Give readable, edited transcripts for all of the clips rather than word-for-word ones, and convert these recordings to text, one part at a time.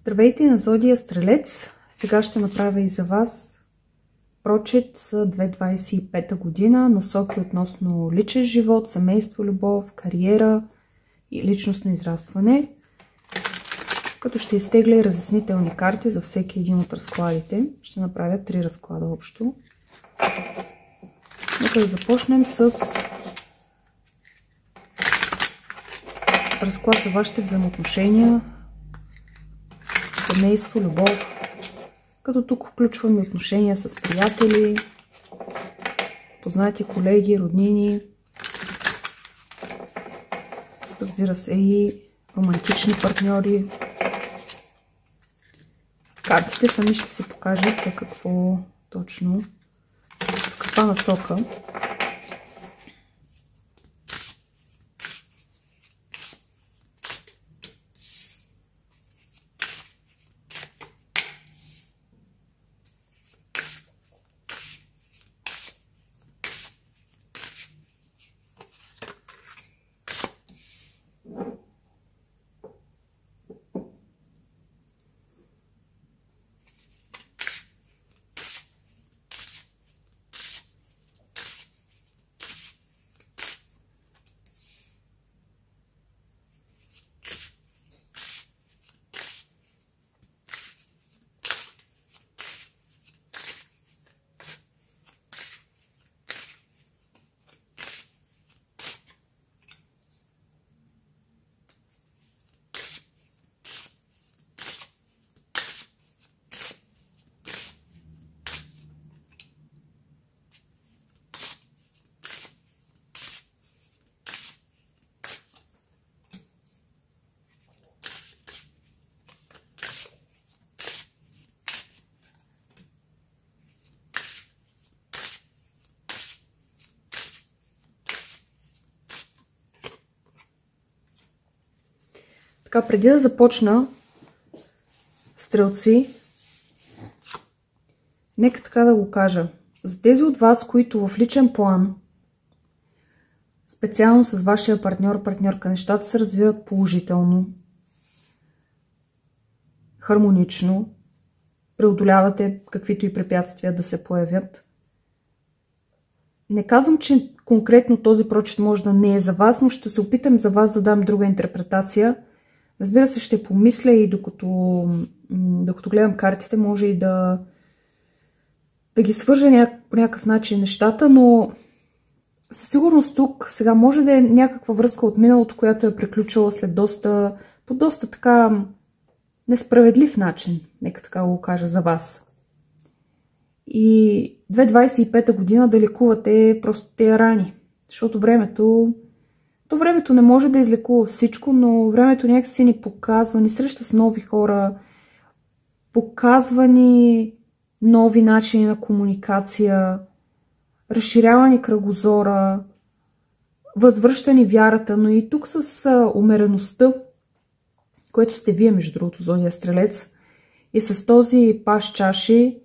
Здравейте на Зодия Стрелец! Сега ще направя и за вас прочит за 2025 година, насоки относно личен живот, семейство, любов, кариера и личностно израстване, като ще изтегля и разяснителни карти за всеки един от разкладите. Ще направя 3 разклада общо. Нека да започнем с разклад за вашите взаимоотношения, семейство, любов, като тук включваме отношения с приятели, познати, колеги, роднини, разбира се и романтични партньори. Картите сами ще се покажат за какво точно, в каква насока. Така, преди да започна, стрелци, нека така да го кажа. За тези от вас, които в личен план, специално с вашия партньор, партньорка, нещата се развиват положително, хармонично, преодолявате каквито и препятствия да се появят. Не казвам, че конкретно този прочит може да не е за вас, но ще се опитам за вас да дам друга интерпретация. Разбира се, ще помисля и докато гледам картите, може и да ги свържа по някакъв начин нещата, но със сигурност тук сега може да е някаква връзка от миналото, която е приключила по доста така несправедлив начин, нека така го кажа за вас. И 2025 година да лекувате просто тези рани, защото времето не може да излекува всичко, но времето някакси ни показва, ни среща с нови хора, показва ни нови начини на комуникация, разширява ни кръгозора, възвръща ни вярата, но и тук с умереността, което сте вие, между другото, Зодия Стрелец, и с този паш чаши,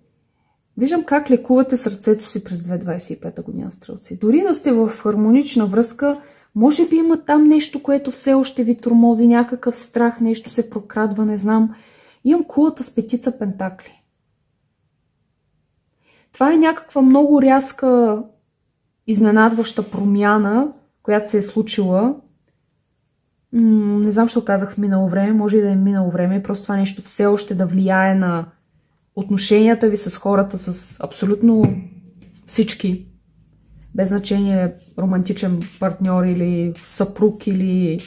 виждам как лекувате сърцето си през 2025 година, стрелци. Дори да сте в хармонична връзка, може би има там нещо, което все още ви тормози, някакъв страх, нещо се прокрадва, не знам. Имам кулата с петица пентакли. Това е някаква много рязка, изненадваща промяна, която се е случила. Не знам, що казах в минало време, може и да е минало време, просто това нещо все още да влияе на отношенията ви с хората, с абсолютно всички. Без значение романтичен партньор или съпруг или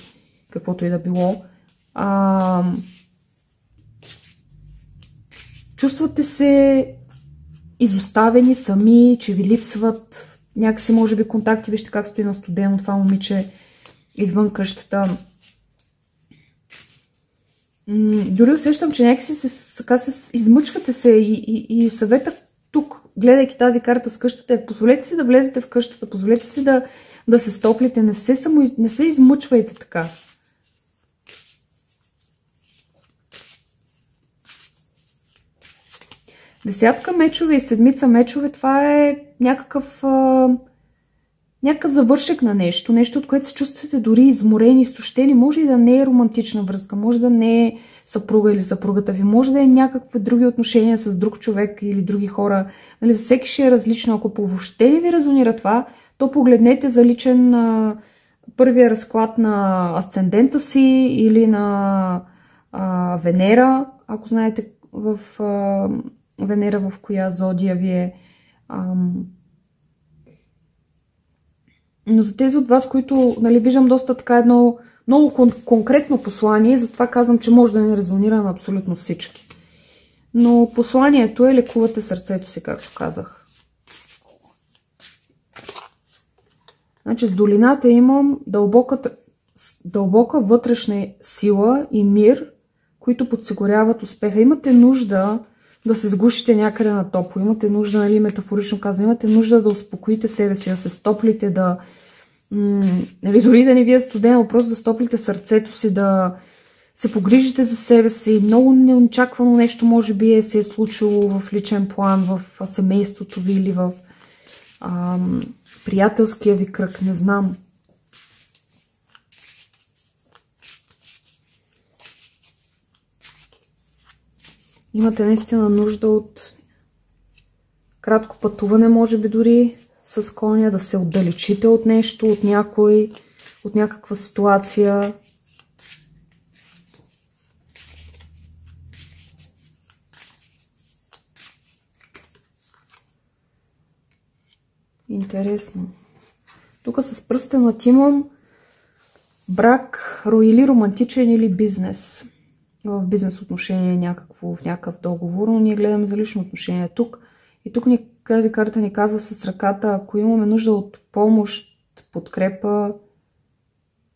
каквото и да било. Чувствате се изоставени сами, че ви липсват някакси, може би, контакти. Вижте как стои на студено това момиче извън къщата. Дори усещам, че някакси се измъчвате се и съвета тук, гледайки тази карта с къщата, позволете си да влезете в къщата, позволете си да се стоплите, не се измъчвайте така. Десятка мечове и седмица мечове, това е някакъв някакъв завършек на нещо, нещо, от което се чувствате дори изморени, изтощени. Може и да не е романтична връзка, може да не е съпруга или съпругата ви, може да е някакви други отношения с друг човек или други хора. Нали, за всеки ще е различно. Ако въобще не ви резонира това, то погледнете за личен първия разклад на асцендента си или на Венера, ако знаете в Венера в коя зодия ви е. Но за тези от вас, които, нали, виждам доста така едно много конкретно послание, затова казвам, че може да не резонира на абсолютно всички. Но посланието е: лекувате сърцето си, както казах. Значи с долината имам дълбока вътрешна сила и мир, които подсигуряват успеха. Имате нужда да се сгушите някъде на топло. Имате нужда, нали, метафорично казвам, имате нужда да успокоите себе си, да се стоплите, да... нали, дори да не ви е студено, просто да стоплите сърцето си, да се погрижите за себе си. Много неочаквано нещо може би се е случило в личен план, в семейството ви или в приятелския ви кръг, не знам. Имате наистина нужда от кратко пътуване, може би дори с коня, да се отдалечите от нещо, от някой, от някаква ситуация. Интересно. Тук с пръстенът имам брак, или романтичен, или бизнес. В бизнес отношение някакво, в някакъв договор, но ние гледаме за лично отношение тук. И тук тази карта ни казва с ръката, ако имаме нужда от помощ, подкрепа,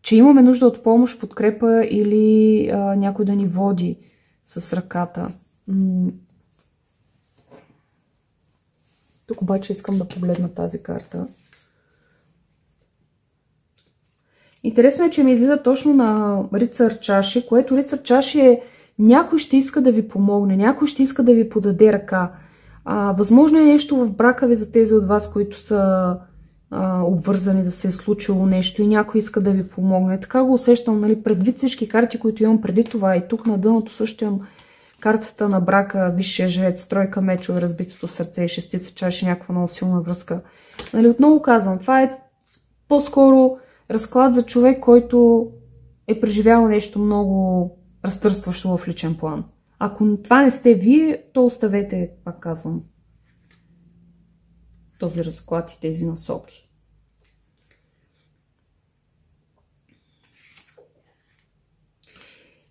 че имаме нужда от помощ, подкрепа или някой да ни води с ръката. Тук обаче искам да погледна тази карта. Интересно е, че ми излиза точно на рицар чаши, което рицар чаши е някой ще иска да ви помогне, някой ще иска да ви подаде ръка. Възможно е нещо в брака ви за тези от вас, които са обвързани, да се е случило нещо и някой иска да ви помогне. Така го усещам, нали, предвид всички карти, които имам преди това. И тук на дъното също имам картата на брака, висшия жрец, тройка мечове, разбитото сърце и шестица чаши, някаква много силна връзка. Нали, отново казвам, това е по-скоро разклад за човек, който е преживял нещо много разтърстващо в личен план. Ако това не сте вие, то оставете, пак казвам, този разклад и тези насоки.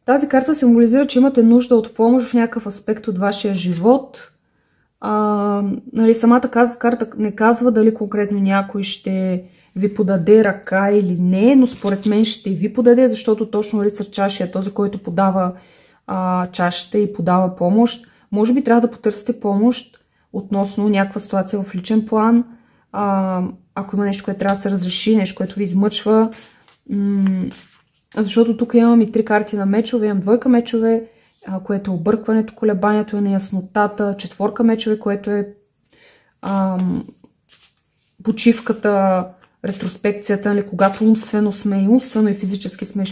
Тази карта символизира, че имате нужда от помощ в някакъв аспект от вашия живот. Нали, самата карта не казва дали конкретно някой ще ви подаде ръка или не, но според мен ще ви подаде, защото точно рицар чаши е този, който подава чашата и подава помощ. Може би трябва да потърсите помощ относно някаква ситуация в личен план. Ако има нещо, което трябва да се разреши, нещо, което ви измъчва. Защото тук имам и 3 карти на мечове, имам двойка мечове, което е объркването, колебанието, неяснотата, четворка мечове, което е почивката, ретроспекцията, нали, когато умствено сме и умствено и физически сме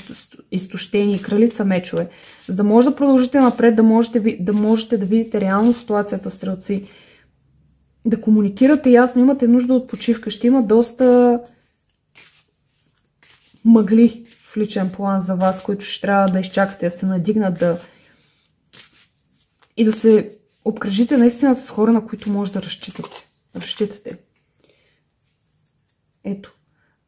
изтощени, кралица мечове. За да може да продължите напред, да можете да видите реално ситуацията, стрелци, да комуникирате ясно, имате нужда от почивка. Ще има доста мъгли в личен план за вас, които ще трябва да изчакате, да се надигнат и да се обкръжите наистина с хора, на които може да разчитате. Ето,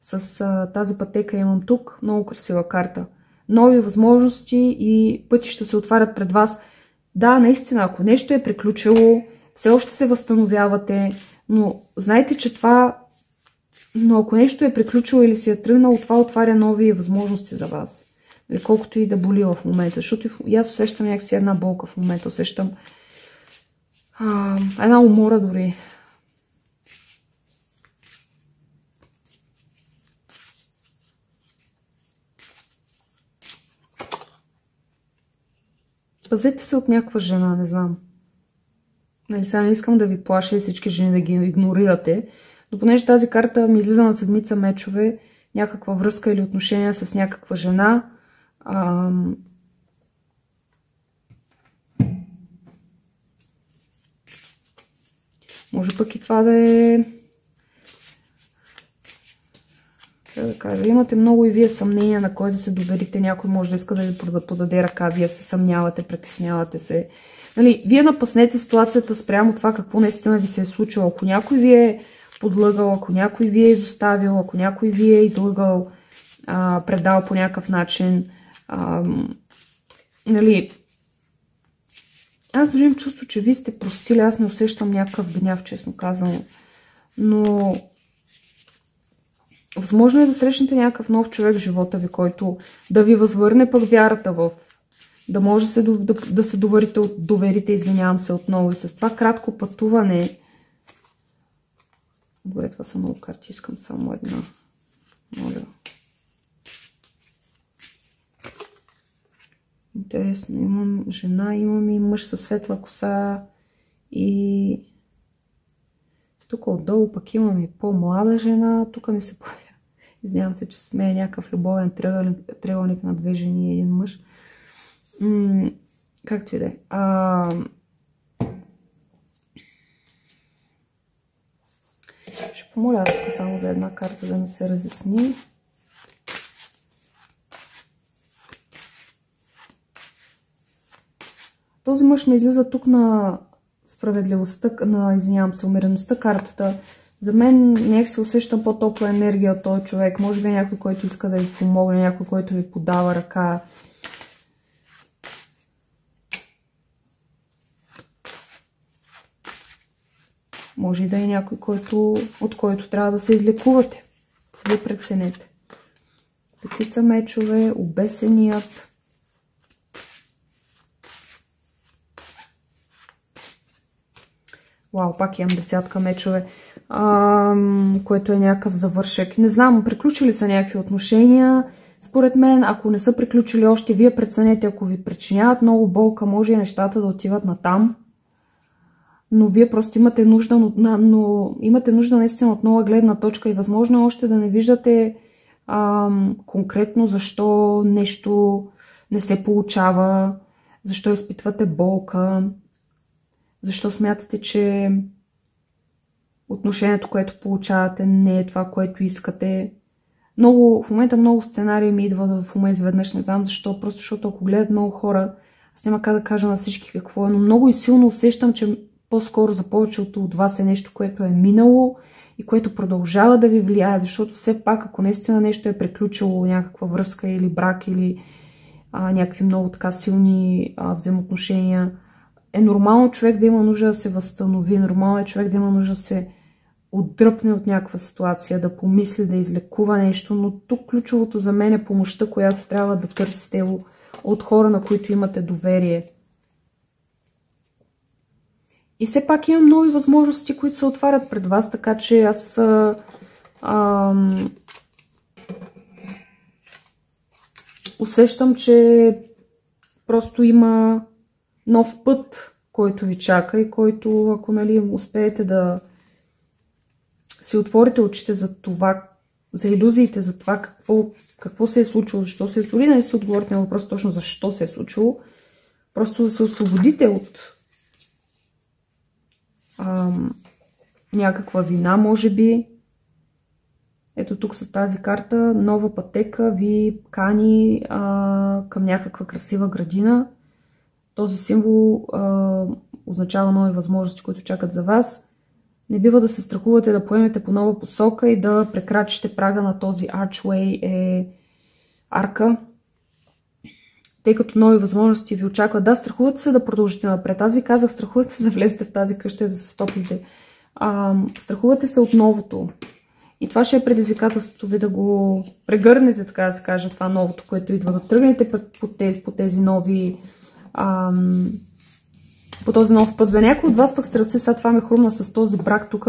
с тази пътека имам тук много красива карта. Нови възможности и пътища се отварят пред вас. Да, наистина, ако нещо е приключило, все още се възстановявате, но знайте, че това... Но ако нещо е приключило или си е тръгнало, това отваря нови възможности за вас. Или колкото и да боли в момента. Защото и аз усещам някакси една болка в момента. Усещам една умора дори. Пазете се от някаква жена, не знам. Нали, сега не искам да ви плаша и всички жени да ги игнорирате, Но понеже тази карта ми излиза на седмица мечове, някаква връзка или отношения с някаква жена, може пък и това да е... Да кажа, имате много и вие съмнения на кой да се доверите, някой може да иска да ви подаде ръка, вие се съмнявате, притеснявате се. Нали, вие напаснете ситуацията спрямо това какво наистина ви се е случило. Ако някой ви е подлъгал, ако някой ви е изоставил, ако някой ви е излъгал, предал по някакъв начин, нали, аз дори имам чувство, че вие сте простили, аз не усещам някакъв гняв, честно казано. Но възможно е да срещнете някакъв нов човек в живота ви, който да ви възвърне пък вярата в... Да може да се доверите, извинявам се отново. И с това кратко пътуване... Добре, това са много карти, искам само една. Моля. Интересно, имам жена, имам и мъж със светла коса и тук отдолу пък имам и по-млада жена. Тук ми се появя. Извинявам се, че смея някакъв любовен триъгълник на две жени и един мъж. Както и да е. Ще помоля тук само за една карта да ми се разясни. Този мъж ме излиза тук на справедливостта, извинявам се, умереността картата. За мен някак се усещам по-топла енергия от този човек. Може би някой, който иска да ви помогне, някой, който ви подава ръка. Може и да е някой, от който трябва да се излекувате. Вие преценете. Петица мечове, обесеният. Вау, пак имам десятка мечове, което е някакъв завършек. Не знам, приключили са някакви отношения. Според мен, ако не са приключили още, вие преценете, ако ви причиняват много болка, може и нещата да отиват натам. Но вие просто имате нужда, имате нужда наистина от нова гледна точка и възможно още да не виждате конкретно защо нещо не се получава, защо изпитвате болка, защо смятате, че отношението, което получавате, не е това, което искате. В момента много сценарии ми идва в ума изведнъж, не знам защо, просто защото ако гледат много хора, аз няма как да кажа на всички какво е, но много и силно усещам, че по-скоро за повечето от вас е нещо, което е минало и което продължава да ви влияе, защото все пак, ако наистина нещо е приключило, някаква връзка или брак или някакви много така силни взаимоотношения, е нормално човек да има нужда да се възстанови, нормално е човек да има нужда да се отдръпне от някаква ситуация, да помисли, да излекува нещо, но тук ключовото за мен е помощта, която трябва да търсите от хора, на които имате доверие. И все пак имам нови възможности, които се отварят пред вас, така че аз усещам, че просто има нов път, който ви чака и който, ако успеете да си отворите очите за това, за илюзиите, за това какво се е случило, защо се е случило, не си отговорите на въпрос точно защо се е случило, просто да се освободите от някаква вина, може би. Ето тук с тази карта нова пътека ви кани към някаква красива градина. Този символ означава нови възможности, които чакат за вас. Не бива да се страхувате да поемете по нова посока и да прекрачите прага на този archway, арка, тъй като нови възможности ви очакват. Да, страхувате се да продължите напред. Аз ви казах, страхувате се да влезете в тази къща и да се стопите. Страхувате се от новото. И това ще е предизвикателството ви да го прегърнете, така да се каже, това новото, което идва, да тръгнете по тези нови... по този нов път. За някой от вас пък стрелци, сега това ме хрумна с този брак тук,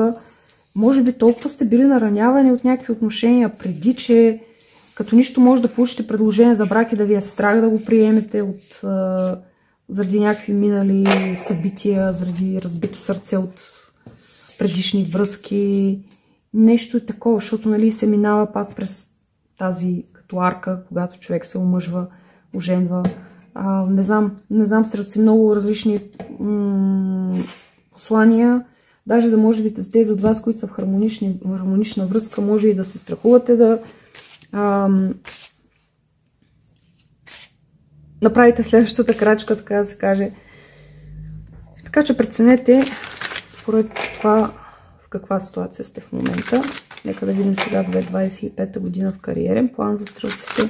може би толкова сте били наранявани от някакви отношения преди, че като нищо може да получите предложение за брак и да ви е страх да го приемете заради някакви минали събития, заради разбито сърце от предишни връзки. нещо такова, защото нали, се минава пак през тази като арка, когато човек се омъжва, оженва. Не знам, стрелци, много различни послания. Даже за може би тези от вас, които са в хармонична връзка, може и да се страхувате да направите следващата крачка, така да се каже. Така че преценете според това в каква ситуация сте в момента. Нека да видим сега 2025 година в кариерен план за стрелците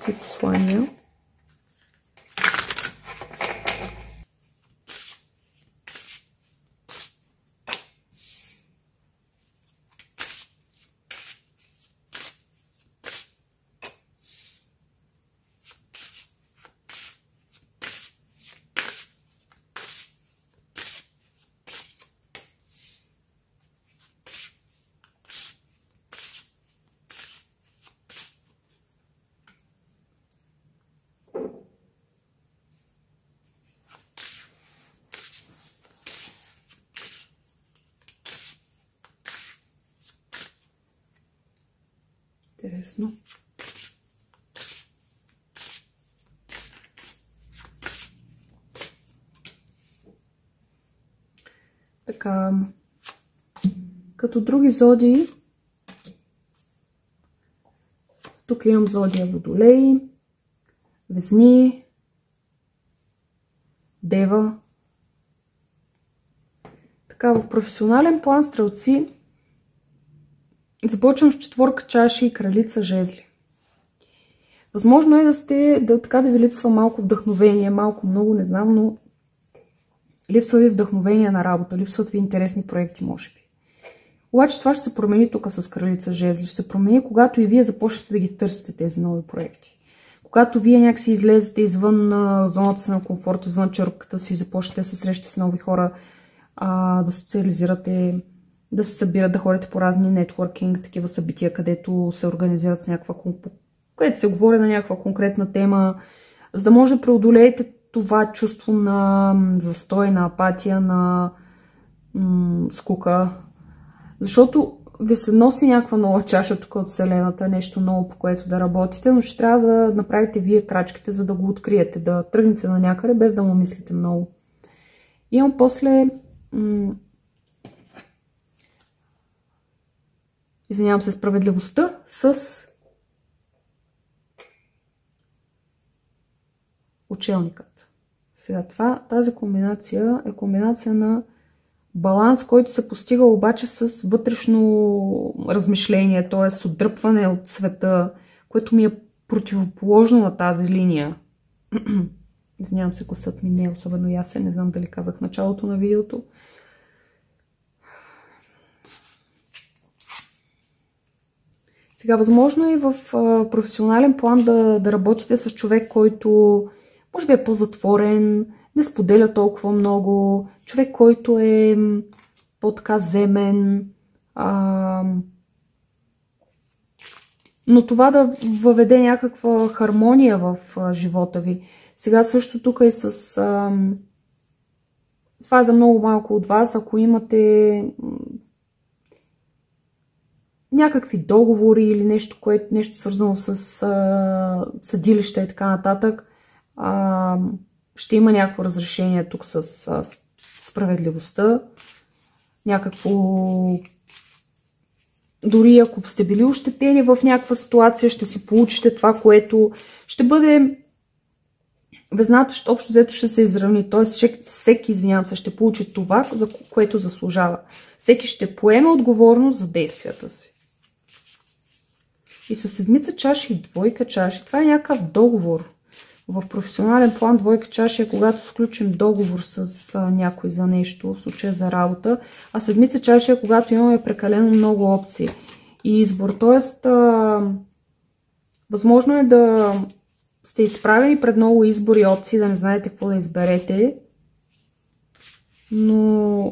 и послания. Интересно. Така, като други зодии, тук имам зодия Водолей, Везни, Дева. Така, в професионален план, стрелци, започвам с четворка чаши и кралица жезли. Възможно е да ви липсва малко вдъхновение, малко много, не знам, но липсва ви вдъхновение на работа, липсват ви интересни проекти, може би. Обаче това ще се промени тук с кралица жезли. Ще се промени, когато и вие започнете да ги търсите тези нови проекти. Когато вие някакси излезете извън зоната си на комфорт, извън черупката си, започнете да се срещате с нови хора, да социализирате, да се събират, да ходите по разни нетворкинг, такива събития, където се организират с където се говори на някаква конкретна тема, за да може да преодолеете това чувство на застой, на апатия, на скука. Защото ви се носи някаква нова чаша тук от Вселената, нещо ново, по което да работите, но ще трябва да направите вие крачките, за да го откриете, да тръгнете на някъде, без да му мислите много. Имам после... Извинявам се, справедливостта с учелникът. Сега тази комбинация е комбинация на баланс, който се постига обаче с вътрешно размишление, т.е. отдръпване от света, което ми е противоположно на тази линия. Извинявам се, гласът ми не е особено ясен, не знам дали казах в началото на видеото. Сега, възможно е в професионален план да работите с човек, който може би е по-затворен, не споделя толкова много, човек, който е по-така земен, но това да въведе някаква хармония в живота ви. Сега също тук и с... това е за много малко от вас, ако имате някакви договори или нещо свързано с съдилища и така нататък, ще има някакво разрешение тук с справедливостта. Някакво... Дори ако сте били ощетени в някаква ситуация, ще си получите това, което ще бъде... Везната общо взето ще се изравни. Т.е. всеки, ще получи това, за което заслужава. Всеки ще поеме отговорност за действията си. И със седмица чаши и двойка чаши, това е някакъв договор. В професионален план двойка чаши е когато сключим договор с някой за нещо, в случая за работа, а седмица чаши е когато имаме прекалено много опции и избор. Тоест, възможно е да сте изправени пред много избори и опции, да не знаете какво да изберете, но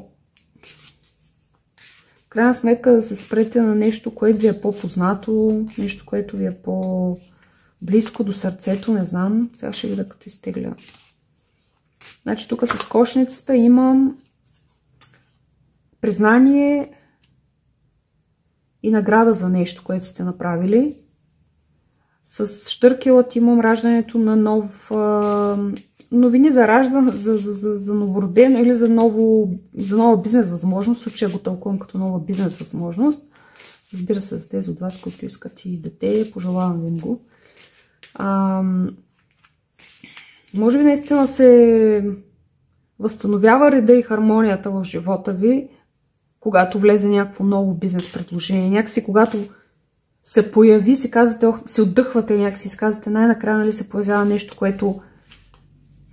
в крайна сметка да се спрете на нещо, което ви е по-познато, нещо, което ви е по-близко до сърцето, не знам. Сега ще видя като изтегля. Значи тук с кошницата имам признание, и награда за нещо, което сте направили. С Штъркелът имам раждането на новини за раждане, за новородено или за нова бизнес възможност. В случая го тълкувам като нова бизнес възможност. Разбира се, за тези от вас, които искат и дете, пожелавам ви го. Може би наистина се възстановява реда и хармонията в живота ви, когато влезе някакво ново бизнес предложение. Някакси, когато се появи, си казвате, се отдъхвате някакси, си казвате, най-накрая нали, се появява нещо, в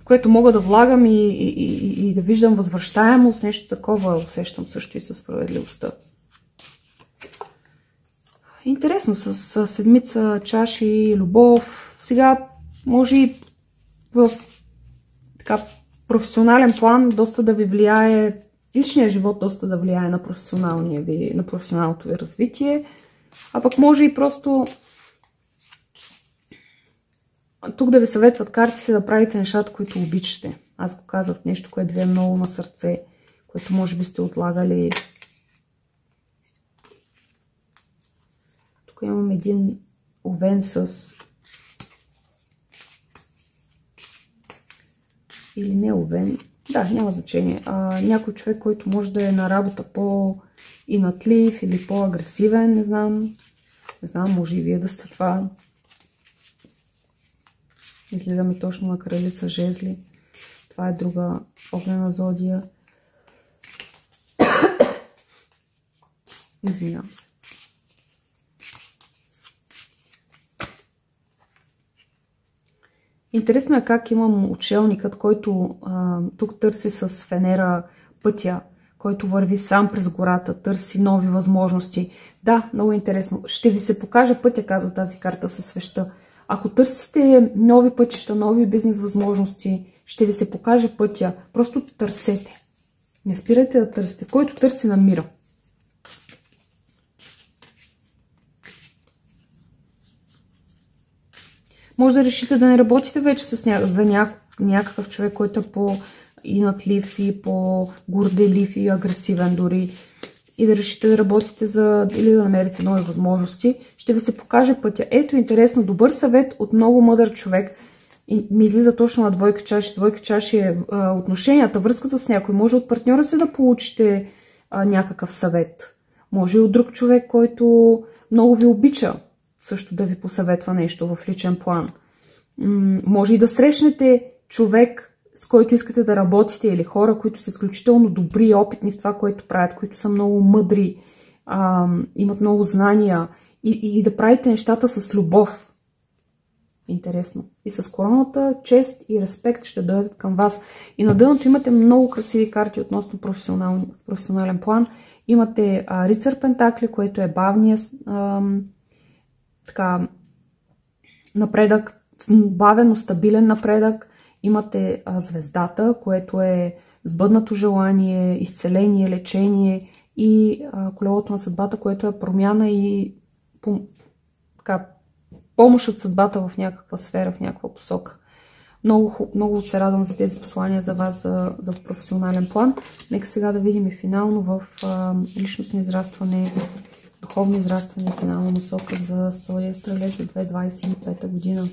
което мога да влагам и да виждам възвръщаемост, нещо такова усещам също и със справедливостта. Интересно, с седмица чаши, любов. Сега може и в така професионален план доста да ви влияе, личният живот доста да влияе на професионалното ви развитие, а пък може и просто тук да ви съветват картите да правите нещата, които обичате. Аз го казах, нещо, което ви е много на сърце, което може би сте отлагали. Тук имам един овен с... Или не овен. Да, няма значение. Някой човек, който може да е на работа по-инатлив или по-агресивен, не знам. Не знам, може и вие да сте това. Изгледаме точно на кралица жезли. Това е друга огнена зодия. Извинявам се. Интересно е как имам учелникът, който тук търси с Венера пътя, който върви сам през гората, търси нови възможности. Да, много интересно. Ще ви се покажа пътя, казва тази карта със свеща. Ако търсите нови пътища, нови бизнес възможности, ще ви се покаже пътя. Просто търсете. Не спирайте да търсите. Който търси, намира. Може да решите да не работите вече за някакъв човек, който е по-инатлив и по-горделив и агресивен дори. И да решите да работите или да намерите нови възможности. Ще ви се покаже пътя. Ето, интересно, добър съвет от много мъдър човек. И ми излиза точно на двойка чаши. Двойка чаши е отношенията, връзката с някой. Може от партньора си да получите някакъв съвет. Може и от друг човек, който много ви обича, също да ви посъветва нещо в личен план. Може и да срещнете човек, с който искате да работите, или хора, които са изключително добри и опитни в това, което правят, които са много мъдри, имат много знания и да правите нещата с любов. Интересно. И с короната, чест и респект ще дойдат към вас. И на дъното имате много красиви карти относно професионален план. Имате рицар Пентакли, което е бавния напредък, бавен, но стабилен напредък. Имате звездата, което е сбъднато желание, изцеление, лечение и колелото на съдбата, което е промяна и помощ от съдбата в някаква сфера, в някаква посока. Много се радвам за тези послания за вас за професионален план. Нека сега да видим и финално в личностно израстване, духовно израстване, финална насока за Зодия Стрелец за 2025 година.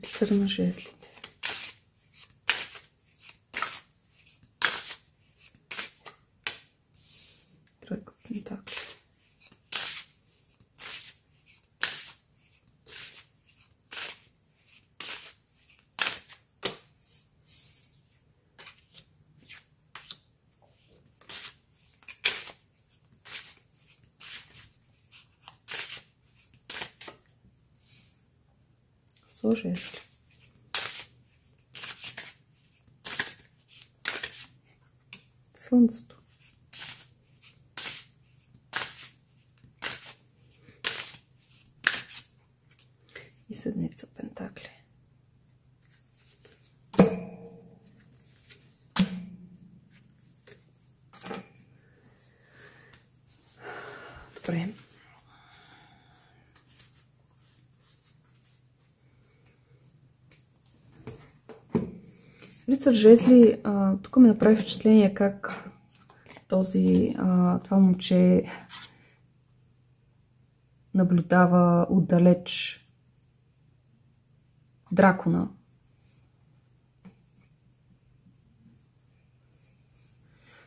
Рицар на жезлите. Тройка пентакли. Жезли. Слънцето. И седмица пентакли. Добре. Рицар жезли, тук ми направи впечатление как това момче наблюдава отдалеч дракона.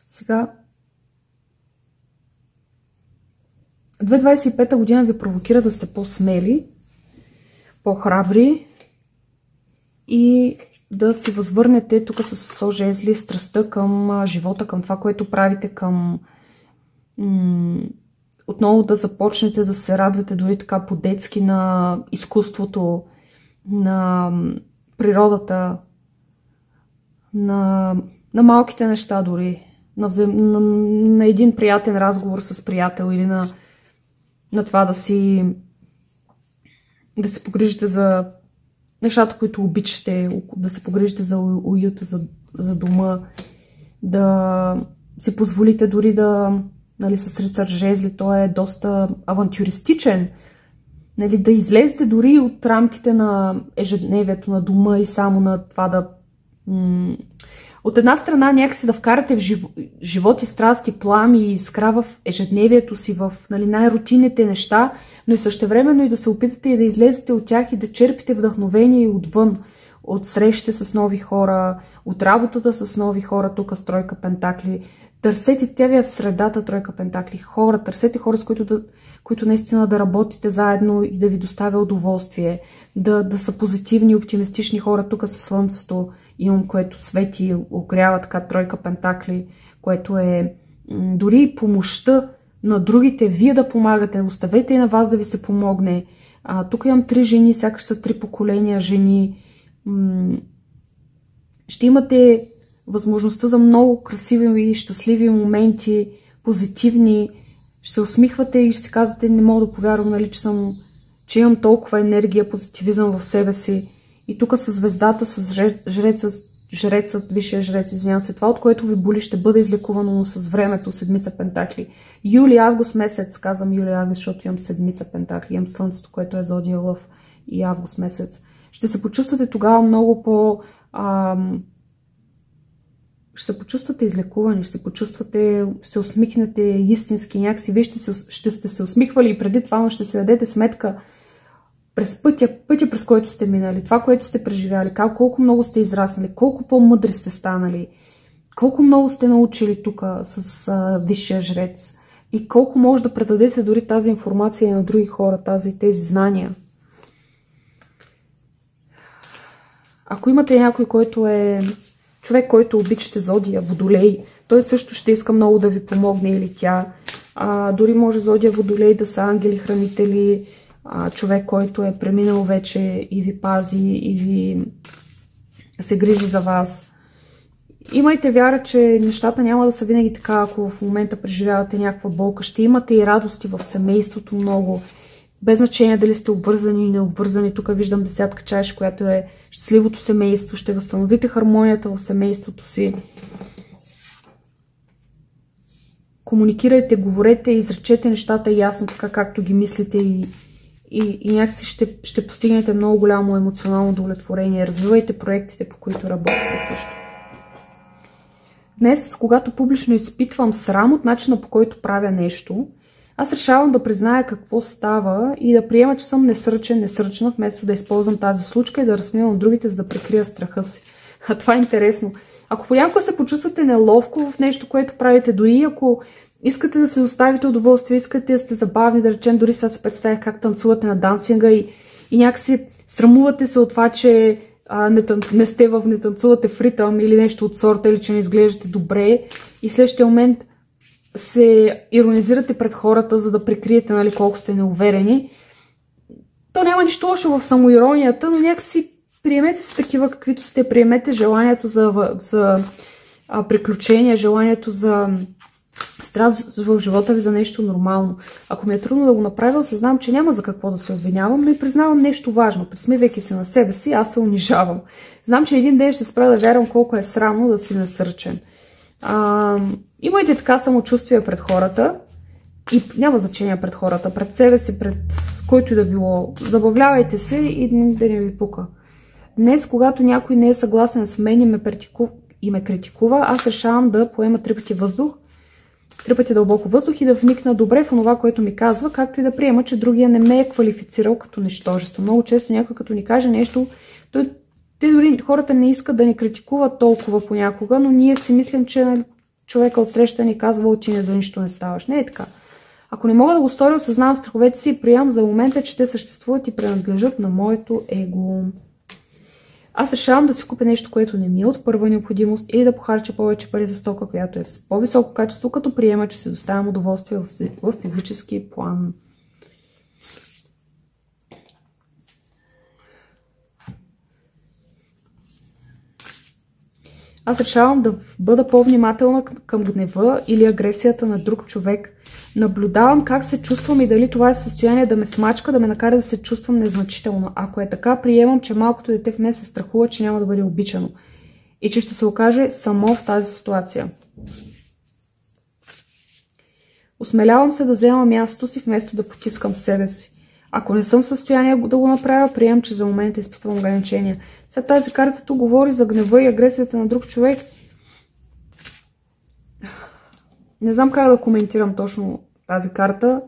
Сега 2025 година ви провокира да сте по-смели, по-храбри и да си възвърнете тук с съсо жезли страстта към живота, към това, което правите, към отново да започнете да се радвате дори така по-детски на изкуството, на природата, на малките неща дори, на един приятен разговор с приятел или на това да се погрижите за нещата, които обичате, да се погрижите за уюта, за дома, да си позволите дори да, нали, с рицар жезли, той е доста авантюристичен, нали, да излезете дори от рамките на ежедневието на дома и само на това да от една страна някакси да вкарате в живот и страсти, плам и искра в ежедневието си, в, нали, най-рутинните неща, но и същевременно и да се опитате и да излезете от тях и да черпите вдъхновение и отвън, от срещите с нови хора, от работата с нови хора, тук с тройка пентакли. Търсете, тя ви е в средата тройка пентакли, хора, търсете хора, с които наистина да работите заедно и да ви доставя удоволствие, да са позитивни, оптимистични хора. Тук със слънцето имам, което свети, огрява така тройка пентакли, което е дори помощта на другите, вие да помагате, оставете и на вас да ви се помогне. Тук имам 3 жени, сякаш са 3 поколения жени. Ще имате възможността за много красиви и щастливи моменти, позитивни. Ще се усмихвате и ще си казвате, не мога да повярвам, нали, че имам толкова енергия, позитивизъм в себе си. И тук с звездата, с жрецът, висшия жрец, извинявам се, това, от което ви боли, ще бъде излекувано, но с времето, седмица пентакли. Юли-август месец, казвам юли-август, защото имам седмица пентакли, имам слънцето, което е зодия Лъв, и август месец. Ще се почувствате тогава много ще се почувствате излекувани, ще се усмихнете истински някакси. Вие ще сте се усмихвали и преди това, но ще се дадете сметка през пътя, през който сте минали, това, което сте преживяли, колко много сте израснали, колко по-мъдри сте станали, колко много сте научили тук с висшия жрец и колко може да предадете дори тази информация на други хора, тези знания. Ако имате някой, който е човек, който обичате зодия, Водолей, той също ще иска много да ви помогне или тя. Дори може зодия Водолей да са ангели, хранители, човек, който е преминал вече и ви пази, и ви се грижи за вас. Имайте вяра, че нещата няма да са винаги така, ако в момента преживявате някаква болка. Ще имате и радости в семейството много. Без значение дали сте обвързани или необвързани. Тук виждам десятка чаш, която е щастливото семейство. Ще възстановите хармонията в семейството си. Комуникирайте, говорете, изречете нещата ясно, така както ги мислите и някакси ще постигнете много голямо емоционално удовлетворение. Развивайте проектите, по които работите също. Днес, когато публично изпитвам срам от начина, по който правя нещо, аз решавам да призная какво става и да приема, че съм несръчна, вместо да използвам тази случка и да разсмивам другите, за да прикрия страха си. Това е интересно. Ако понякога се почувствате неловко в нещо, което правите, дори ако искате да се доставите удоволствие, искате да сте забавни, да речем, дори сега се представях как танцувате на дансинга и някакси срамувате се от това, че не танцувате в ритъм или нещо от сорта, или че не изглеждате добре и в следващия момент се иронизирате пред хората, за да прикриете, нали, колко сте неуверени. То няма нищо лошо в самоиронията, но някакси приемете се такива, каквито сте. Приемете желанието за приключения, желанието за страст в живота ви за нещо нормално. Ако ми е трудно да го направя, осъзнавам, че няма за какво да се обвинявам, но и признавам нещо важно. Присмивайки се на себе си, аз се унижавам. Знам, че един ден ще спра да вярвам колко е срамно да си несърчен. Имайте така самочувствие пред хората и няма значение пред хората, пред себе си, пред който и да било. Забавлявайте се и да не ви пука. Днес, когато някой не е съгласен с мен и ме критикува, аз решавам да поема 3 пъти въздух, 3 пъти дълбоко въздух и да вникна добре в това, което ми казва, както и да приема, че другия не ме е квалифицирал като нищожество. Много често някой като ни каже нещо, те дори хората не искат да ни критикуват толкова понякога, но ние си мислим, че човека отсреща ни казва, ти не за нищо не ставаш. Не е така. Ако не мога да го сторя, осъзнавам страховете си и приемам за момента, че те съществуват и принадлежат на моето его. Аз решавам да си купя нещо, което не ми е от първа необходимост или да похарча повече пари за стока, която е с по-високо качество, като приема, че се доставям удоволствие в физически план. Аз решавам да бъда по-внимателна към гнева или агресията на друг човек. Наблюдавам как се чувствам и дали това е в състояние да ме смачка, да ме накара да се чувствам незначително. Ако е така, приемам, че малкото дете в мен се страхува, че няма да бъде обичано и че ще се окаже само в тази ситуация. Осмелявам се да взема мястото си, вместо да потискам себе си. Ако не съм в състояние да го направя, приемам, че за момента изпитвам ограничения. Сега тази карта тук говори за гнева и агресията на друг човек. Не знам как да коментирам точно тази карта.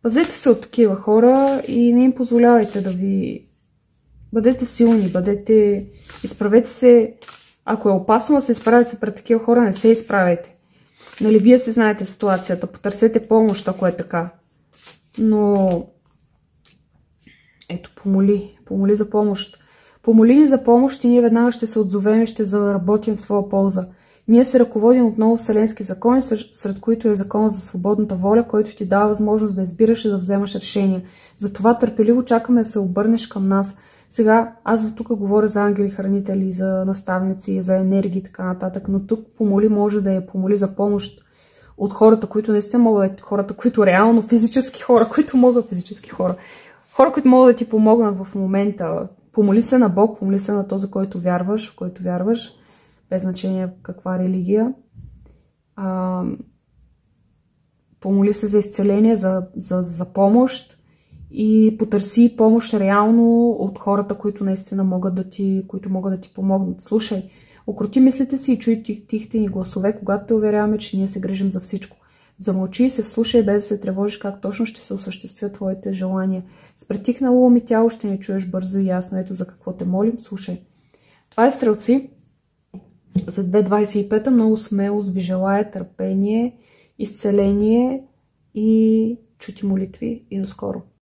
Пазете се от такива хора и не им позволявайте да ви... Бъдете силни, изправете се. Ако е опасно да се изправите пред такива хора, не се изправяйте. Нали, вие си знаете ситуацията, потърсете помощ, ако е така. Но... Ето, помоли за помощ. Помоли ни за помощ и ние веднага ще се отзовем и ще заработим в твоя полза. Ние се ръководим от много вселенски закони, сред които е закон за свободната воля, който ти дава възможност да избираш и да вземаш решения. Затова търпеливо чакаме да се обърнеш към нас. Сега аз тук говоря за ангели, хранители, за наставници, за енергии и така нататък, но тук помоли може да я помоли за помощ от хората, които наистина могат, хората, които реално физически хора, които могат физически хора, които могат да ти помогнат в момента. Помоли се на Бог, помоли се на този, в който вярваш, без значение каква религия. Помоли се за изцеление, за помощ и потърси помощ реално от хората, които наистина могат да ти помогнат. Слушай, окрути мислите си и чуй тихите ни гласове, когато те уверяваме, че ние се грижим за всичко. Замълчи и се вслушай, без да се тревожиш как точно ще се осъществят твоите желания. С притихнало ум и тяло ще ни чуеш бързо и ясно. Ето за какво те молим. Слушай. Това е Стрелци за 2025. Много смелост ви желая, търпение, изцеление и чути молитви и до скоро.